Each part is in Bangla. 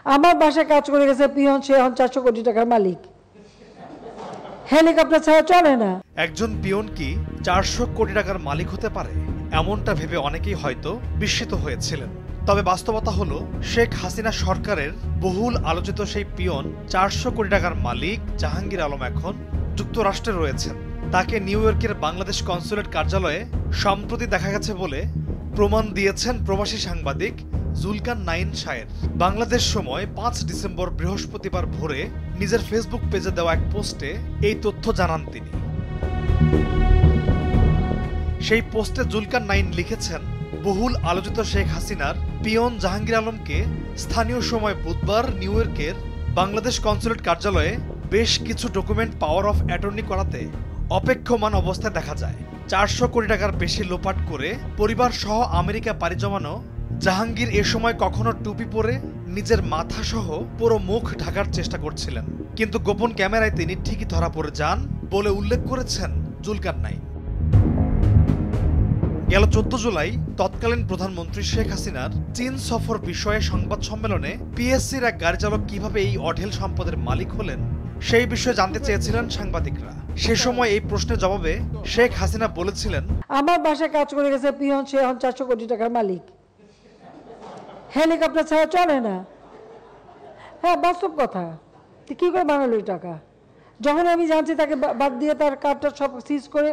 আমার বাসায় কাজ করে গেছে পিয়ন, সে এখন 400 কোটি টাকার মালিক। হেলিকপ্টার ছাড়া চলে না। একজন পিয়ন কি 400 কোটি টাকার মালিক হতে পারে? এমনটা ভেবে অনেকেই হয়তো বিস্মিত হয়েছিলেন। তবে বাস্তবতা হলো, শেখ হাসিনা সরকারের বহুল আলোচিত সেই পিয়ন 400 কোটি টাকার মালিক জাহাঙ্গীর আলম এখন যুক্তরাষ্ট্রে রয়েছেন। তাকে নিউ ইয়র্কের বাংলাদেশ কনসুলেট কার্যালয়ে সম্প্রতি দেখা গেছে বলে প্রমাণ দিয়েছেন প্রবাসী সাংবাদিক জুলকান নাইন শায়ের। বাংলাদেশ সময় 5 ডিসেম্বর বৃহস্পতিবার ভোরে নিজের ফেসবুক পেজে দেওয়া এক পোস্টে এই তথ্য জানান তিনি। সেই পোস্টে জুলকান নাইন লিখেছেন, বহুল আলোচিত শেখ হাসিনার পিয়ন জাহাঙ্গীর আলমকে স্থানীয় সময় বুধবার নিউ ইয়র্কের বাংলাদেশ কনসুলেট কার্যালয়ে বেশ কিছু ডকুমেন্ট পাওয়ার অফ অ্যাটর্নি করাতে অপেক্ষমান অবস্থায় দেখা যায়। 400 কোটি টাকার বেশি লোপাট করে পরিবার সহ আমেরিকা পাড়ি জমানো জাহাঙ্গীর এ সময় কখনো টুপি পরে নিজের মাথা সহ পুরো মুখ ঢাকার চেষ্টা করছিলেন, কিন্তু গোপন ক্যামেরায় তিনি ঠিকই ধরা পড়ে যান বলে উল্লেখ করেছেন জুলকান নাইন। গেল 14 জুলাই তৎকালীন প্রধানমন্ত্রী শেখ হাসিনার চীন সফর বিষয়ে সংবাদ সম্মেলনে পিএসসির এক গাড়ি চালক কিভাবে এই অঢেল সম্পদের মালিক হলেন সেই বিষয়ে জানতে চেয়েছিলেন সাংবাদিকরা। সে সময় এই প্রশ্নের জবাবে শেখ হাসিনা বলেছিলেন, আমার বাসায় কাজ করে গেছে পিয়ন, সে এখন 400 কোটি টাকার মালিক। হেলিকপ্টার ছাড়া চলে না। হ্যাঁ, বাস্তব কথা। কি করে বানালো এই টাকা? যখন আমি জানছি তাকে বাদ দিয়ে তার কার্ডটা সব সিজ করে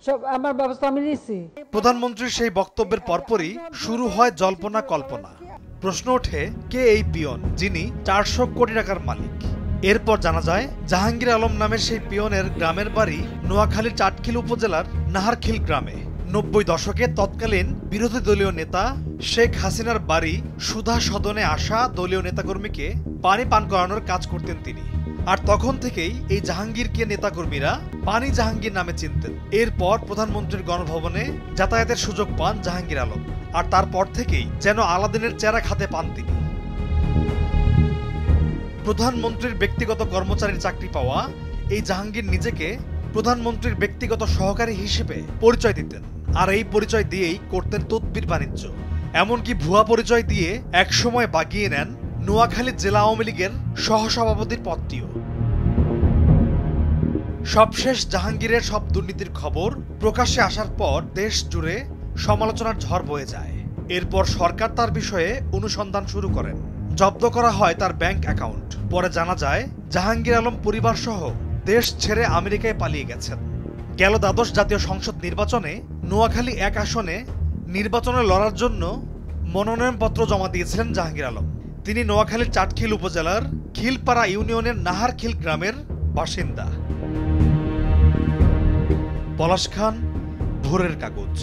সব আমার ব্যবস্থা আমি নিচ্ছি। প্রধানমন্ত্রীর সেই বক্তব্যের পরপরই শুরু হয় জল্পনা কল্পনা। প্রশ্ন ওঠে, কে এই পিয়ন যিনি 400 কোটি টাকার মালিক? এরপর জানা যায়, জাহাঙ্গীর আলম নামের সেই পিয়নের গ্রামের বাড়ি নোয়াখালীর চাটখিল উপজেলার নাহারখিল গ্রামে। 90 দশকে তৎকালীন বিরোধী দলীয় নেতা শেখ হাসিনার বাড়ি সুধা সদনে আসা দলীয় নেতাকর্মীকে পানি পান করানোর কাজ করতেন তিনি। আর তখন থেকেই এই জাহাঙ্গীরকে নেতাকর্মীরা পানি জাহাঙ্গীর নামে চিনতেন। এরপর প্রধানমন্ত্রীর গণভবনে যাতায়াতের সুযোগ পান জাহাঙ্গীর আলম, আর তারপর থেকেই যেন আলাদিনের চেরাগ হাতে পান তিনি। প্রধানমন্ত্রীর ব্যক্তিগত কর্মচারীর চাকরি পাওয়া এই জাহাঙ্গীর নিজেকে প্রধানমন্ত্রীর ব্যক্তিগত সহকারী হিসেবে পরিচয় দিতেন, আর এই পরিচয় দিয়েই করতেন তদবির বাণিজ্য। এমনকি ভুয়া পরিচয় দিয়ে একসময় বাগিয়ে নেন নোয়াখালী জেলা আওয়ামী লীগের সহসভাপতির পদটিও। সবশেষ জাহাঙ্গীরের সব দুর্নীতির খবর প্রকাশ্যে আসার পর দেশ জুড়ে সমালোচনার ঝড় বয়ে যায়। এরপর সরকার তার বিষয়ে অনুসন্ধান শুরু করেন। জব্দ করা হয় তার ব্যাংক অ্যাকাউন্ট। পরে জানা যায়, জাহাঙ্গীর আলম পরিবার সহ দেশ ছেড়ে আমেরিকায় পালিয়ে গেছেন। গেল দ্বাদশ জাতীয় সংসদ নির্বাচনে নোয়াখালী 1 আসনে নির্বাচনে লড়ার জন্য মনোনয়নপত্র জমা দিয়েছিলেন জাহাঙ্গীর আলম। তিনি নোয়াখালীর চাটখিল উপজেলার খিলপাড়া ইউনিয়নের নাহারখিল গ্রামের বাসিন্দা। পলাশ খান, ভোরের কাগজ।